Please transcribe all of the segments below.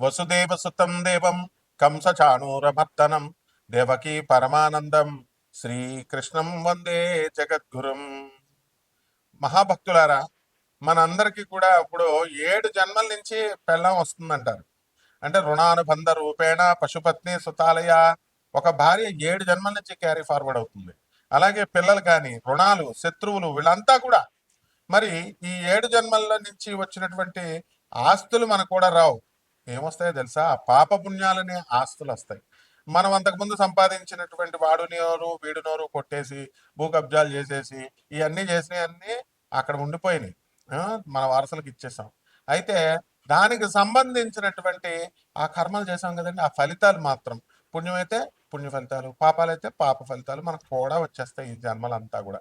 వసుదేవసుతం దేవం కంసచాణూరమర్దనం దేవకీ పరమానందం శ్రీకృష్ణం వందే జగద్గురుం. మహాభక్తులారా, మనందరికీ కూడా ఇప్పుడు 7 జన్మల నుంచి పెళ్ళాం వస్తుందంటారు. అంటే రుణానుబంధ రూపేణ పశుపత్ని సుతాలయ, ఒక భార్య 7 జన్మల నుంచి క్యారీ ఫార్వర్డ్ అవుతుంది. అలాగే పిల్లలు కానీ, రుణాలు, శత్రువులు, వీళ్ళంతా కూడా మరి ఈ 7 జన్మల నుంచి వచ్చినటువంటి ఆస్తులు మనకు కూడా రావు. ఏమొస్తాయో తెలుసా? పాప పుణ్యాలనే ఆస్తులు వస్తాయి. మనం అంతకుముందు సంపాదించినటువంటి వాడు నోరు వీడు నోరు కొట్టేసి భూ కబ్జాలు చేసేసి ఇవన్నీ చేసినవన్నీ అక్కడ ఉండిపోయినాయి. మన వారసులకు ఇచ్చేసాం. అయితే దానికి సంబంధించినటువంటి ఆ కర్మలు చేసాం కదండి, ఆ ఫలితాలు మాత్రం పుణ్యమైతే పుణ్య ఫలితాలు, పాపాలైతే పాప ఫలితాలు మనకు కూడా వచ్చేస్తాయి ఈ జన్మలంతా కూడా.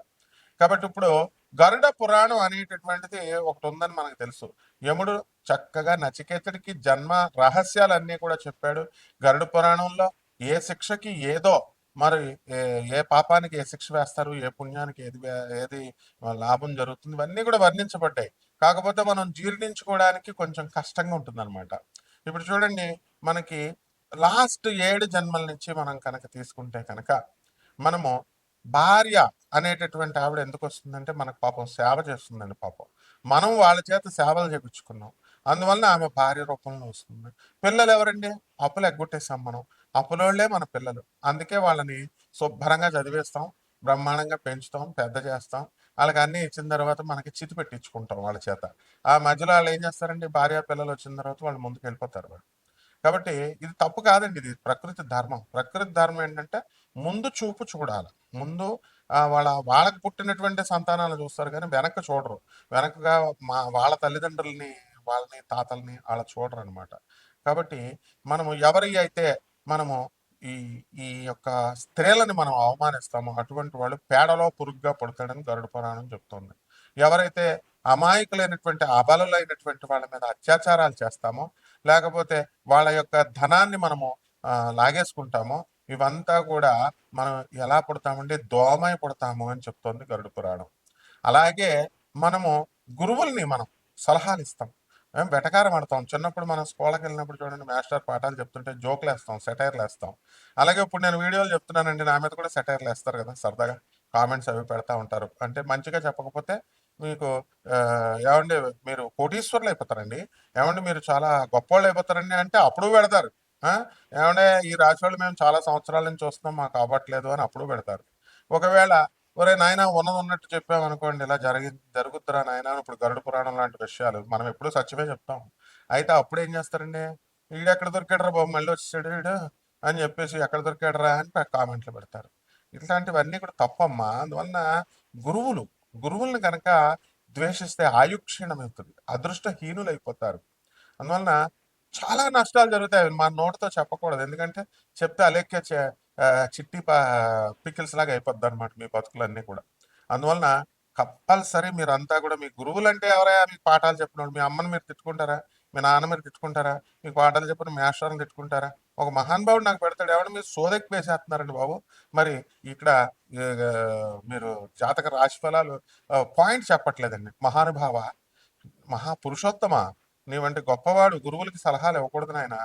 కాబట్టి ఇప్పుడు గరుడ పురాణం అనేటటువంటిది ఒకటి ఉందని మనకు తెలుసు. యముడు చక్కగా నచికేతుడికి జన్మ రహస్యాలన్నీ కూడా చెప్పాడు. గరుడ పురాణంలో ఏ శిక్షకి ఏదో, మరి ఏ పాపానికి ఏ శిక్ష వేస్తారు, ఏ పుణ్యానికి ఏది లాభం జరుగుతుంది, ఇవన్నీ కూడా వర్ణించబడ్డాయి. కాకపోతే మనం జీర్ణించుకోవడానికి కొంచెం కష్టంగా ఉంటుందన్నమాట. ఇప్పుడు చూడండి, మనకి లాస్ట్ 7 జన్మల నుంచి మనం కనుక తీసుకుంటే కనుక మనము భార్య అనేటటువంటి ఆవిడ ఎందుకు వస్తుందంటే మనకు పాపం సేవ చేస్తుందండి. పాపం మనం వాళ్ళ చేత సేవలు చేపించుకున్నాం, అందువల్ల ఆమె భార్య రూపంలో వస్తుంది. పిల్లలు ఎవరండి? అప్పులు ఎగ్గొట్టేసాం మనం, అప్పులోళ్లే మన పిల్లలు. అందుకే వాళ్ళని శుభ్రంగా చదివేస్తాం, బ్రహ్మాండంగా పెంచుతాం, పెద్ద చేస్తాం. వాళ్ళకి అన్నీ ఇచ్చిన తర్వాత మనకి చితి పెట్టించుకుంటాం వాళ్ళ చేత. ఆ మధ్యలో వాళ్ళు ఏం చేస్తారండి? భార్య పిల్లలు వచ్చిన తర్వాత వాళ్ళు ముందుకు వెళ్ళిపోతారు వాళ్ళు. కాబట్టి ఇది తప్పు కాదండి, ఇది ప్రకృతి ధర్మం. ప్రకృతి ధర్మం ఏంటంటే ముందు చూపు చూడాలి. ముందు వాళ్ళకి పుట్టినటువంటి సంతానాలు చూస్తారు కానీ వెనక్కి చూడరు. వెనకగా వాళ్ళ తల్లిదండ్రులని, వాళ్ళని, తాతల్ని వాళ్ళ చూడరు అనమాట. కాబట్టి మనము ఎవరి అయితే మనము ఈ ఈ యొక్క స్త్రీలని మనం అవమానిస్తామో అటువంటి వాళ్ళు పేడలో పురుగుగా పుడతాడని గరుడ పురాణం చెప్తుంది. ఎవరైతే అమాయకులైనటువంటి అబలులైనటువంటి వాళ్ళ మీద అత్యాచారాలు చేస్తామో, లేకపోతే వాళ్ళ యొక్క ధనాన్ని మనము లాగేసుకుంటామో, ఇవంతా కూడా మనం ఎలా పుడతామంటే దోమై పుడతాము అని చెప్తోంది గరుడ పురాణం. అలాగే మనము గురువుల్ని మనం సలహాలు ఇస్తాం, వెటకారం ఆడతాం. చిన్నప్పుడు మనం స్కూల్కి వెళ్ళినప్పుడు చూడండి, మాస్టర్ పాఠాలు చెప్తుంటే జోకులు వేస్తాం, సెటైర్లు వేస్తాం. అలాగే ఇప్పుడు నేను వీడియోలు చెప్తున్నానండి, నా మీద కూడా సెటైర్లు వేస్తారు కదా, సరదాగా కామెంట్స్ అవి పెడతా ఉంటారు. అంటే మంచిగా చెప్పకపోతే మీకు ఏమండి మీరు కోటీశ్వర్లు అయిపోతారండి, ఏమండి మీరు చాలా గొప్పవాళ్ళు అయిపోతారండి అంటే అప్పుడు పెడతారు. ఏమంటే ఈ రాశి వాళ్ళు మేము చాలా సంవత్సరాల నుంచి చూస్తున్నాం, మాకు అవ్వట్లేదు అని అప్పుడు పెడతారు. ఒకవేళ ఒరే నాయన ఉన్నది ఉన్నట్టు చెప్పామనుకోండి, ఇలా జరుగుతురా నాయన, ఇప్పుడు గరుడ పురాణం లాంటి విషయాలు మనం ఎప్పుడూ సత్యమే చెప్తాం. అయితే అప్పుడు ఏం చేస్తారండి? వీడు ఎక్కడ దొరికాడరా బాబు, మళ్ళీ వచ్చేసాడు వీడు అని చెప్పేసి, ఎక్కడ దొరికాడరా అని కామెంట్లు పెడతారు. ఇట్లాంటివన్నీ కూడా తప్పమ్మా. అందువలన గురువుల్ని కనుక ద్వేషిస్తే ఆయుక్షీణమవుతుంది, అదృష్టహీనులు అయిపోతారు. అందువలన చాలా నష్టాలు జరుగుతాయి. మా నోటితో చెప్పకూడదు, ఎందుకంటే చెప్తే అలెక్కే చిట్టి పికిల్స్ లాగా అయిపోద్ది అనమాట మీ బతుకులన్నీ కూడా. అందువలన కంపల్సరీ మీరంతా కూడా మీ గురువులంటే ఎవరైనా మీకు పాఠాలు చెప్పినోడు, మీ అమ్మని మీరు తిట్టుకుంటారా? మీ నాన్న మీరు తిట్టుకుంటారా? మీకు పాఠాలు చెప్పిన మేస్టర్ని తిట్టుకుంటారా? ఒక మహానుభావుడు నాకు పెడతాడు, ఎవరు మీరు సోదెక్కి వేసేస్తున్నారండి బాబు. మరి ఇక్కడ మీరు జాతక రాశి ఫలాలు పాయింట్ చెప్పట్లేదండి. మహానుభావ, మహాపురుషోత్తమ, నీవంటి గొప్పవాడు గురువులకి సలహాలు ఇవ్వకూడదు నాయన.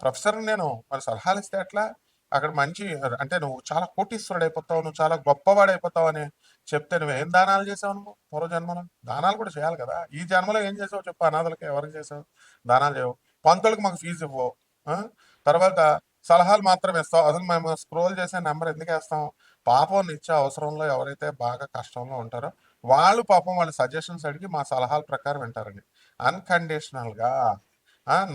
ప్రొఫెసర్ నేను, మరి సలహాలు ఇస్తే ఎట్లా? అక్కడ మంచి అంటే నువ్వు చాలా కోటీశ్వరుడు అయిపోతావు, నువ్వు చాలా గొప్పవాడు అయిపోతావు అని చెప్తే నువ్వు ఏం దానాలు చేసావు? నువ్వు పూర్వజన్మలో దానాలు కూడా చేయాలి కదా. ఈ జన్మలో ఏం చేసావు చెప్పు? అనాథలకి ఎవరికి చేసావు? దానాలు చేయవు. పంతులకు మాకు ఫీజు ఇవ్వవు. తర్వాత సలహాలు మాత్రం ఇస్తావు. అసలు మేము స్క్రోల్ చేసే నెంబర్ ఎందుకు వేస్తాం? పాపం నిత్య అవసరంలో ఎవరైతే బాగా కష్టంలో ఉంటారో వాళ్ళు పాపం వాళ్ళ సజెషన్స్ అడిగి మా సలహాల ప్రకారం వింటారండి. అన్కండిషనల్గా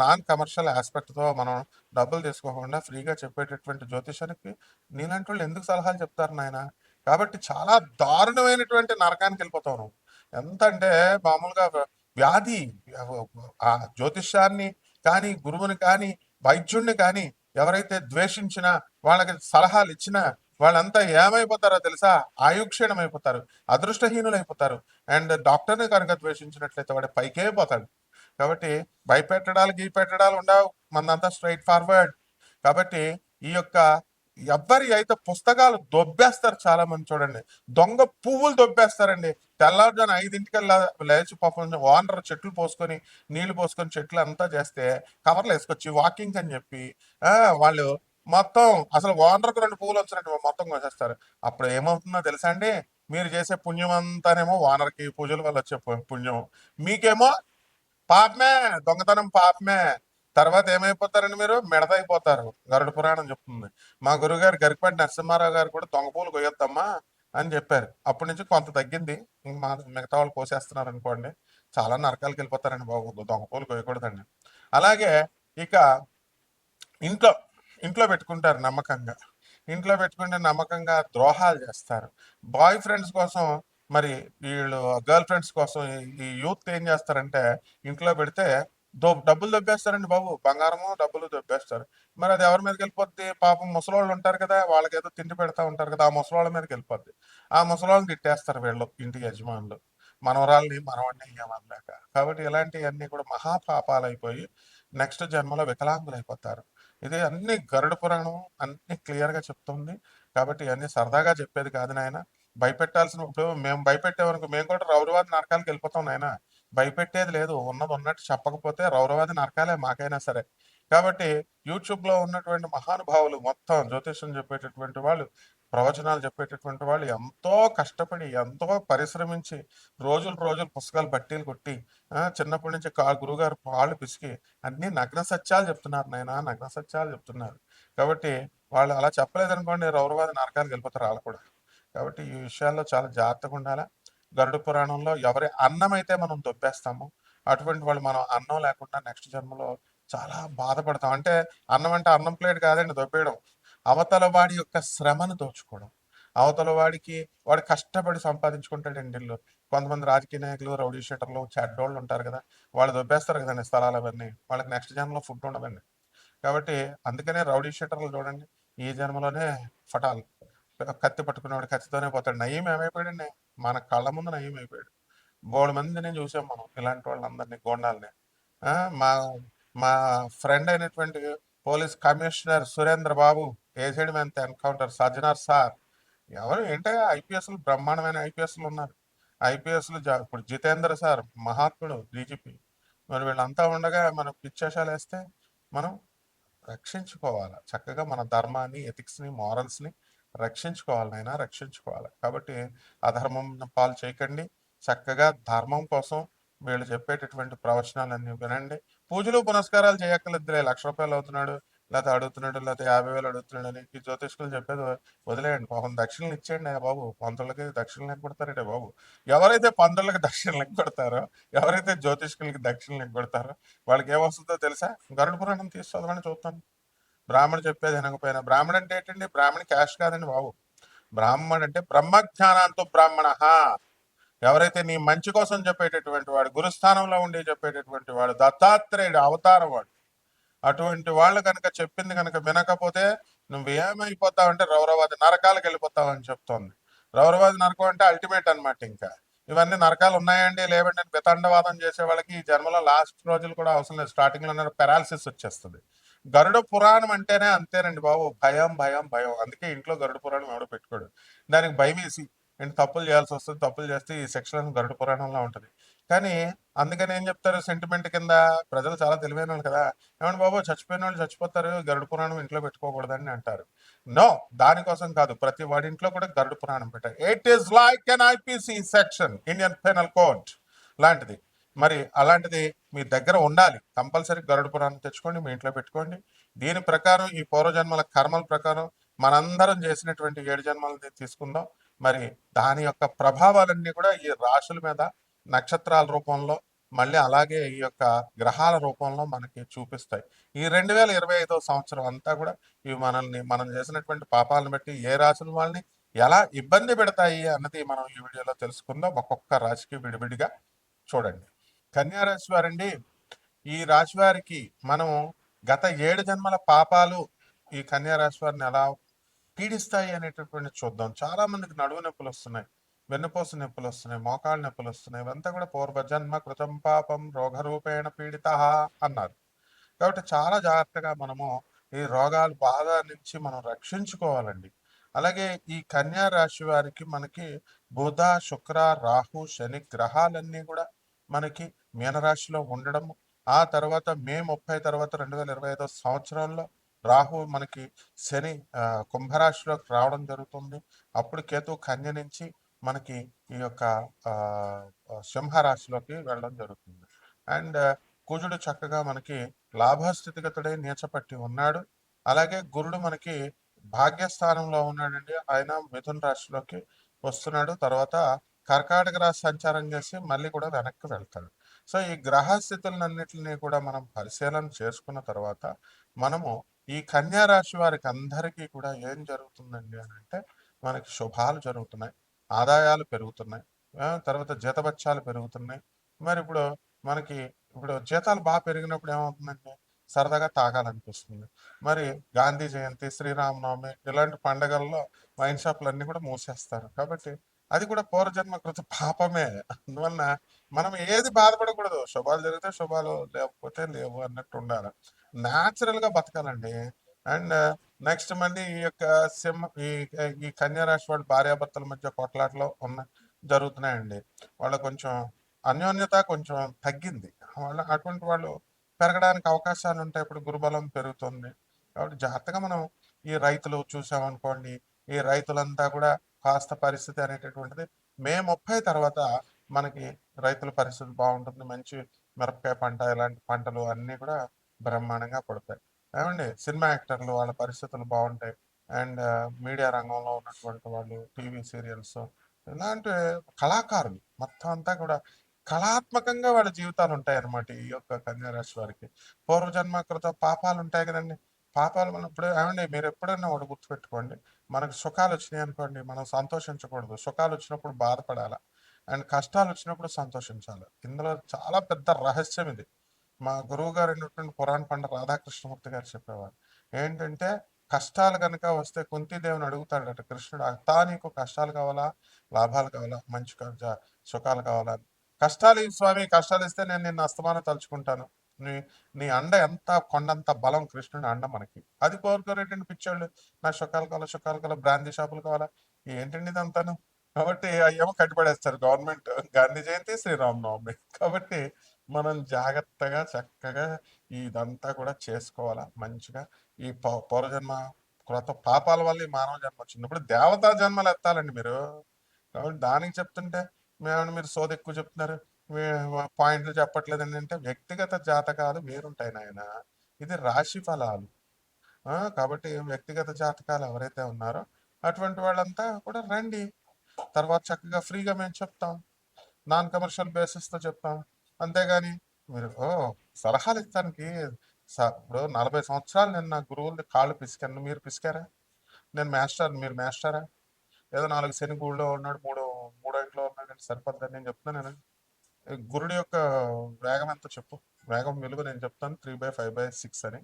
నాన్ కమర్షియల్ ఆస్పెక్ట్తో మనం డబ్బులు తీసుకోకుండా ఫ్రీగా చెప్పేటటువంటి జ్యోతిషానికి నీలాంటి వాళ్ళు ఎందుకు సలహాలు చెప్తారు నాయన? కాబట్టి చాలా దారుణమైనటువంటి నరకానికి వెళ్ళిపోతావు నువ్వు. ఎంత అంటే మామూలుగా వ్యాధి, ఆ జ్యోతిష్యాన్ని కానీ, గురువుని కానీ, వైద్యుడిని కానీ ఎవరైతే ద్వేషించినా, వాళ్ళకి సలహాలు ఇచ్చినా వాళ్ళంతా ఏమైపోతారో తెలుసా? ఆయుక్షీణం అయిపోతారు, అదృష్టహీనులు అయిపోతారు. అండ్ డాక్టర్ని కనుక ద్వేషించినట్లయితే వాడు పైకే పోతాడు. కాబట్టి భయపెట్టడాలు గీపెట్టడాలు ఉండవు, మనదంతా స్ట్రైట్ ఫార్వర్డ్. కాబట్టి ఈ యొక్క ఎవ్వరి అయితే పుస్తకాలు దొబ్బేస్తారు చాలా మంది చూడండి. దొంగ పువ్వులు దొబ్బేస్తారండి. తెల్లారుజామున 5:00కల్లా లేచి పాపం ఓనర్ చెట్లు పోసుకొని, నీళ్లు పోసుకొని చెట్లు అంతా చేస్తే కవర్లు వేసుకొచ్చి వాకింగ్ అని చెప్పి వాళ్ళు మొత్తం అసలు ఓనర్‌కి 2 పువ్వులు వచ్చినట్టు మొత్తం కోసేస్తారు. అప్పుడు ఏమవుతుందో తెలుసా అండి? మీరు చేసే పుణ్యం అంతానేమో ఓనర్‌కి పూజల వల్ల వచ్చే పుణ్యం. మీకేమో పాపమే, దొంగతనం పాపమే. తర్వాత ఏమైపోతారండి మీరు? మిడతైపోతారు. గరుడ పురాణం చెప్తుంది. మా గురువుగారు గరికపాటి నరసింహారావు గారు కూడా దొంగ పూలు కొయ్యొద్దమ్మా అని చెప్పారు. అప్పటి నుంచి కొంత తగ్గింది. ఇంక మిగతా వాళ్ళు కోసేస్తున్నారు అనుకోండి. చాలా నరకాలకు వెళ్ళిపోతారండి బాబు. దొంగ పూలు కొయ్యకూడదండి. అలాగే ఇక ఇంట్లో ఇంట్లో పెట్టుకుంటారు నమ్మకంగా. ఇంట్లో పెట్టుకుంటే నమ్మకంగా ద్రోహాలు చేస్తారు. బాయ్ ఫ్రెండ్స్ కోసం మరి వీళ్ళు గర్ల్ ఫ్రెండ్స్ కోసం ఈ యూత్ ఏం చేస్తారంటే ఇంట్లో పెడితే డబ్బులు దొబ్బేస్తారండి బాబు. బంగారము డబ్బులు దొబ్బేస్తారు. మరి అది ఎవరి మీదకి వెళ్ళిపోద్ది? పాపం ముసలోళ్ళు ఉంటారు కదా, వాళ్ళకి ఏదో తిండి పెడతా ఉంటారు కదా, ఆ ముసలోళ్ళ మీదకి వెళ్ళిపోద్ది. ఆ ముసలోళ్ళని తిట్టేస్తారు వీళ్ళు ఇంటి యజమానులు. మనవరాల్ని మనవడిని ఏమనలేక. కాబట్టి ఇలాంటివన్నీ కూడా మహాపాపాలు అయిపోయి నెక్స్ట్ జన్మలో వికలాంగులు అయిపోతారు. ఇది అన్ని గరుడ పురాణం అన్ని క్లియర్ గా చెప్తుంది. కాబట్టి ఇవన్నీ సరదాగా చెప్పేది కాదు నాయన. భయపెట్టాల్సిన ఇప్పుడు మేము భయపెట్టేవరకు మేము కూడా రౌరవాది నరకాలకు వెళ్ళిపోతాం నాయన. భయపెట్టేది లేదు. ఉన్నది ఉన్నట్టు చెప్పకపోతే రౌరవాది నరకాలే మాకైనా సరే. కాబట్టి యూట్యూబ్ లో ఉన్నటువంటి మహానుభావులు మొత్తం జ్యోతిష్యం చెప్పేటటువంటి వాళ్ళు, ప్రవచనాలు చెప్పేటటువంటి వాళ్ళు ఎంతో కష్టపడి ఎంతో పరిశ్రమించి రోజులు రోజులు పుస్తకాలు బట్టీలు కొట్టి చిన్నప్పటి నుంచి గురువుగారు పాళ్ళు పిసికి అన్ని నగ్న సత్యాలు చెప్తున్నారు నాయన. నగ్న సత్యాలు చెప్తున్నారు. కాబట్టి వాళ్ళు అలా చెప్పలేదనుకోండి రౌరవాద నరకానికి వెళ్ళిపోతారు వాళ్ళు కూడా. కాబట్టి ఈ విషయాల్లో చాలా జాగ్రత్తగా ఉండాలా. గరుడ పురాణంలో ఎవరి అన్నం అయితే మనం దొబ్బేస్తామో అటువంటి వాళ్ళు మనం అన్నం లేకుండా నెక్స్ట్ జన్మలో చాలా బాధపడతాం. అంటే అన్నం అంటే అన్నం ప్లేట్ కాదండి దొబ్బేయడం. అవతల వాడి యొక్క శ్రమను దోచుకోవడం. అవతల వాడికి వాడు కష్టపడి సంపాదించుకుంటాడండి ఇల్లు. కొంతమంది రాజకీయ నాయకులు, రౌడీ షీటర్లు, చెడ్డోళ్ళు ఉంటారు కదా, వాళ్ళు దొబ్బేస్తారు కదండి స్థలాలు అవన్నీ. వాళ్ళకి నెక్స్ట్ జన్మలో ఫుడ్ ఉండదండి. కాబట్టి అందుకనే రౌడీ షీటర్లు చూడండి ఈ జన్మలోనే ఫటాల్ కత్తి పట్టుకునేవాడు కత్తితోనే పోతాడు. నయీం ఏమైపోయాడండి? మన కళ్ళ ముందు నయీం అయిపోయాడు. బోడు మందిని చూసాం మనం ఇలాంటి వాళ్ళందరినీ గోండాల్ని. ఆ, మా మా ఫ్రెండ్ అయినటువంటి పోలీస్ కమిషనర్ సురేంద్ర బాబు ఏసైడ్ మెంత్ ఎన్కౌంటర్ సజ్జనార్ సార్ ఎవరు ఏంటో ఐపీఎస్లు బ్రహ్మాండమైన ఐపీఎస్లు ఉన్నారు. ఐపీఎస్లు ఇప్పుడు జితేంద్ర సార్ మహాత్ముడు డీజీపీ. మరి వీళ్ళంతా ఉండగా మనం పిచ్చేషాలు వేస్తే మనం రక్షించుకోవాలి. చక్కగా మన ధర్మాన్ని, ఎథిక్స్ని, మారల్స్ని రక్షించుకోవాలి నాయన, రక్షించుకోవాలి. కాబట్టి అధర్మం పాలు చేయకండి. చక్కగా ధర్మం కోసం వీళ్ళు చెప్పేటటువంటి ప్రవచనాలన్నీ వినండి. పూజలు పునస్కారాలు చేయక్కర్లేదులే. ₹1,00,000 అవుతున్నాడు, లేకపోతే అడుగుతున్నాడు, లేకపోతే 50,000 అడుగుతున్నాడు అని ఈ జ్యోతిష్కులు చెప్పేది వదిలేయండి. పాపం దక్షిణలు ఇచ్చేయండి బాబు. పంతులకి దక్షిణలు ఎగ్గొడతారంటే బాబు. ఎవరైతే పంతులకి దక్షిణలు ఎగ్గొడతారో, ఎవరైతే జ్యోతిష్కులకి దక్షిణలు ఎగ్గొడతారో వాళ్ళకి ఏమొస్తుందో తెలుసా? గరుడ పురాణం తీసి చదవని చూస్తాను. బ్రాహ్మణ చెప్పేది వినకపోయినా. బ్రాహ్మణ అంటే ఏంటండి? బ్రాహ్మణ క్యాష్ కాదండి బాబు. బ్రాహ్మణ అంటే బ్రహ్మజ్ఞానాంతో బ్రాహ్మణ. ఎవరైతే నీ మంచి కోసం చెప్పేటటువంటి వాడు, గురుస్థానంలో ఉండి చెప్పేటటువంటి వాడు, దత్తాత్రేయుడు అవతారం వాడు, అటువంటి వాళ్ళు కనుక చెప్పింది కనుక వినకపోతే నువ్వేమైపోతావు అంటే రౌరవాది నరకాలకు వెళ్ళిపోతావు అని చెప్తోంది. రౌరవాది నరకం అంటే అల్టిమేట్ అనమాట. ఇంకా ఇవన్నీ నరకాలు ఉన్నాయండి లేవండి అని వితండవాదం చేసే వాళ్ళకి ఈ జన్మలో లాస్ట్ రోజులు కూడా అవసరం లేదు. స్టార్టింగ్ లో పెరాలసిస్ వచ్చేస్తుంది. గరుడ పురాణం అంటేనే అంతేనండి బాబు. భయం భయం భయం. అందుకే ఇంట్లో గరుడ పురాణం ఎవడో పెట్టుకోడు. దానికి భయం వేసి ఏంటి తప్పులు చేయాల్సి వస్తుంది. తప్పులు చేస్తే ఈ సెక్షన్ గరుడ పురాణంలో ఉంటది. కానీ అందుకని ఏం చెప్తారు సెంటిమెంట్ కింద? ప్రజలు చాలా తెలివైన వాళ్ళు కదా, ఏమండి బాబు చచ్చిపోయిన వాళ్ళు చచ్చిపోతారు, గరుడ పురాణం ఇంట్లో పెట్టుకోకూడదని అంటారు. నో, దానికోసం కాదు. ప్రతి వాడి ఇంట్లో కూడా గరుడ పురాణం పెట్టారు. It is like an IPC section, Indian penal code లాంటిది. మరి అలాంటిది మీ దగ్గర ఉండాలి. కంపల్సరీ గరుడ పురాణం తెచ్చుకోండి, మీ ఇంట్లో పెట్టుకోండి. దీని ప్రకారం ఈ పూర్వజన్మల కర్మల ప్రకారం మనందరం చేసినటువంటి 7 జన్మలని తీసుకుందాం. మరి దాని యొక్క ప్రభావాలన్నీ కూడా ఈ రాశుల మీద నక్షత్రాల రూపంలో, మళ్ళీ అలాగే ఈ యొక్క గ్రహాల రూపంలో మనకి చూపిస్తాయి. ఈ 2025వ సంవత్సరం అంతా కూడా ఇవి మనం చేసినటువంటి పాపాలను బట్టి ఏ రాశుల వాళ్ళని ఎలా ఇబ్బంది పెడతాయి అన్నది మనం ఈ వీడియోలో తెలుసుకుందాం. ఒక్కొక్క రాశికి విడివిడిగా చూడండి. కన్యా రాశి వారండి, ఈ రాశి వారికి మనం గత 7 జన్మల పాపాలు ఈ కన్యా రాశి వారిని ఎలా పీడిస్తాయి అనేటటువంటి చూద్దాం. చాలా మందికి నడువు నొప్పులు వస్తున్నాయి, వెన్నుపూస నొప్పులు వస్తున్నాయి, మోకాళ్ళ నొప్పులు వస్తున్నాయి. ఇవంతా కూడా పూర్వజన్మ కృతం పాపం రోగరూపేణ పీడిత అన్నారు. కాబట్టి చాలా జాగ్రత్తగా మనము ఈ రోగాల బాధ నుంచి మనం రక్షించుకోవాలండి. అలాగే ఈ కన్యా రాశి వారికి మనకి బుధ, శుక్ర, రాహు, శని గ్రహాలన్నీ కూడా మనకి మీనరాశిలో ఉండడము. ఆ తర్వాత మే 30 తర్వాత 2025 సంవత్సరంలో రాహు మనకి శని కుంభరాశిలోకి రావడం జరుగుతుంది. అప్పుడు కేతు కన్య నుంచి మనకి ఈ యొక్క సింహరాశిలోకి వెళ్ళడం జరుగుతుంది. అండ్ కుజుడు చక్కగా మనకి లాభస్థితిగతుడై నీచపట్టి ఉన్నాడు. అలాగే గురుడు మనకి భాగ్యస్థానంలో ఉన్నాడండి. ఆయన మిథున రాశిలోకి వస్తున్నాడు. తర్వాత కర్కాటక రాశి సంచారం చేసి మళ్ళీ కూడా వెనక్కి వెళ్తాడు. సో ఈ గ్రహ స్థితులన్నిటిని కూడా మనం పరిశీలన చేసుకున్న తర్వాత మనము ఈ కన్యా రాశి వారికి అందరికీ కూడా ఏం జరుగుతుందండి అని అంటే మనకి శుభాలు జరుగుతున్నాయి, ఆదాయాలు పెరుగుతున్నాయి, తర్వాత జీతబత్యాలు పెరుగుతున్నాయి. మరి ఇప్పుడు మనకి ఇప్పుడు జీతాలు బాగా పెరిగినప్పుడు ఏమవుతుందండి, సరదాగా తాగాలనిపిస్తుంది. మరి గాంధీ జయంతి, శ్రీరామనవమి ఇలాంటి పండగల్లో వైన్ షాపులు అన్నీ కూడా మూసేస్తారు. కాబట్టి అది కూడా పూర్వజన్మ కృత పాపమే. అందువలన మనం ఏది బాధపడకూడదు. శుభాలు జరిగితే శుభాలు, లేకపోతే లేవు అన్నట్టు ఉండాలి. న్యాచురల్ గా బతకాలండి. అండ్ నెక్స్ట్ మళ్ళీ ఈ యొక్క ఈ ఈ కన్యా రాశి వాళ్ళు భార్యాభర్తల మధ్య కొట్లాటలో జరుగుతున్నాయండి. వాళ్ళ కొంచెం అన్యోన్యత కొంచెం తగ్గింది. అటువంటి వాళ్ళు పెరగడానికి అవకాశాలు ఉంటాయి. ఇప్పుడు గురుబలం పెరుగుతుంది. కాబట్టి జాగ్రత్తగా మనం ఈ రైతులు చూసామనుకోండి, ఈ రైతులంతా కూడా కాస్త పరిస్థితి అనేటటువంటిది మే 30 తర్వాత మనకి రైతుల పరిస్థితి బాగుంటుంది. మంచి మిరపకాయ పంట ఇలాంటి పంటలు అన్నీ కూడా బ్రహ్మాండంగా పడతాయి. ఏమండి సినిమా యాక్టర్లు వాళ్ళ పరిస్థితులు బాగుంటాయి. అండ్ మీడియా రంగంలో ఉన్నటువంటి వాళ్ళు, టీవీ సీరియల్స్ ఇలాంటి కళాకారులు మొత్తం అంతా కూడా కళాత్మకంగా వాళ్ళ జీవితాలు ఉంటాయి అన్నమాట. ఈ యొక్క కన్యా రాశి వారికి పూర్వజన్మ కృత పాపాలు ఉంటాయి కదండి. పాపాలు మనం ఇప్పుడు ఏమండి మీరు ఎప్పుడైనా ఒకటి గుర్తుపెట్టుకోండి, మనకు సుఖాలు వచ్చినాయి అనుకోండి మనం సంతోషించకూడదు. సుఖాలు వచ్చినప్పుడు బాధపడాలా, అండ్ కష్టాలు వచ్చినప్పుడు సంతోషించాలి. ఇందులో చాలా పెద్ద రహస్యం ఇది. మా గురువు గారు అయినటువంటి పురాణ పండిత రాధాకృష్ణమూర్తి గారు చెప్పేవారు ఏంటంటే, కష్టాలు కనుక వస్తే కుంతీదేవిని అడుగుతాడట కృష్ణుడు, అత్తా నీకు కష్టాలు కావాలా, లాభాలు కావాలా, మంచి సుఖాలు కావాలా అని. కష్టాలు ఈ స్వామి, కష్టాలు ఇస్తే నేను నిన్ను అస్తమానం తలుచుకుంటాను. నీ నీ అండ ఎంత కొండంత బలం కృష్ణుని అండ మనకి. అది కోరుకోరేటండి పిచ్చోళ్ళు. నాకు సుఖాలు కావాలా, సుఖాలు కావాలా, బ్రాందీ షాపులు కావాలా, ఏంటండి ఇదంతాను. కాబట్టి అయ్యేమో కట్టిపడేస్తారు గవర్నమెంట్. గాంధీ జయంతి, శ్రీరామనవమి. కాబట్టి మనం జాగ్రత్తగా చక్కగా ఇదంతా కూడా చేసుకోవాలా మంచిగా. ఈ పూర్వజన్మ కృత పాపాల వల్ల ఈ మానవ జన్మ వచ్చింది. ఇప్పుడు దేవతా జన్మలు ఎత్తాలండి మీరు. కాబట్టి దానికి చెప్తుంటే మీరు సోది ఎక్కువ చెప్తున్నారు, పాయింట్లు చెప్పట్లేదండి అంటే, వ్యక్తిగత జాతకాలు వేరుంటాయి నాయన, ఇది రాశి ఫలాలు. కాబట్టి వ్యక్తిగత జాతకాలు ఎవరైతే ఉన్నారో అటువంటి వాళ్ళంతా కూడా రండి. తర్వాత చక్కగా ఫ్రీగా మేము చెప్తాం, నాన్ కమర్షియల్ బేసిస్తో చెప్తాం. అంతేగాని మీరు సలహాలు ఇస్తానికి ఇప్పుడు 40 సంవత్సరాలు నేను నా గురువుల్ని కాళ్ళు పిసికాను, మీరు పిసికారా? నేను మాస్టర్, మీరు మాస్టరా? ఏదో 4 శని గూళ్ళో ఉన్నాడు, మూడో ఇంట్లో ఉన్నాడు సరిపోద్దని నేను చెప్తున్నాను. గురుడి యొక్క వేగం ఎంత చెప్పు, వేగం విలువ నేను చెప్తాను 3/5/6 అని.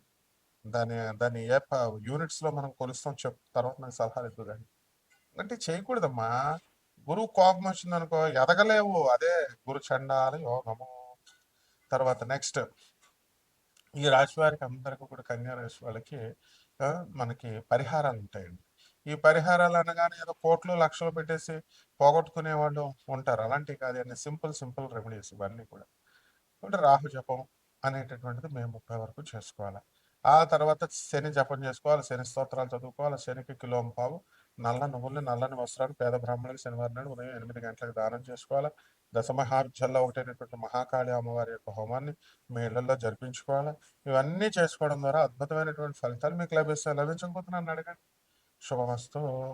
దాని దాన్ని ఏ యూనిట్స్లో మనం కొలుస్తాం చెప్పు, తర్వాత నాకు సలహాలు ఇద్దు కానీ. అంటే చేయకూడదమ్మా. గురువు కోపం వచ్చింది అనుకో ఎదగలేవు. అదే గురు చండాల యోగము. తర్వాత నెక్స్ట్ ఈ రాశి వారికి అందరికీ కూడా కన్యా రాశి వాళ్ళకి మనకి పరిహారాలు ఉంటాయండి. ఈ పరిహారాలు అనగానే ఏదో కోట్లు లక్షలు పెట్టేసి పోగొట్టుకునే వాళ్ళు ఉంటారు. అలాంటివి కాదు అన్ని సింపుల్ రెమెడీస్ ఇవన్నీ కూడా. అంటే రాహు జపం అనేటటువంటిది మేము 30 వరకు చేసుకోవాలి. ఆ తర్వాత శని జపం చేసుకోవాలి, శని స్తోత్రాలు చదువుకోవాలి, శనికి కిలోంపావు నల్ల నువ్వుల్ని, నల్లని వస్త్రాన్ని పేద బ్రాహ్మణులకు శనివారం నాడు ఉదయం 8 గంటలకు దానం చేసుకోవాలి. దశమహార్జల్లో ఒకటైనటువంటి మహాకాళి అమ్మవారి యొక్క హోమాన్ని మీ ఇళ్లలో జరిపించుకోవాలి. ఇవన్నీ చేసుకోవడం ద్వారా అద్భుతమైనటువంటి ఫలితాలు మీకు లభిస్తాయి. లభించకపోతే నన్ను అడగండి. శుభమస్తు.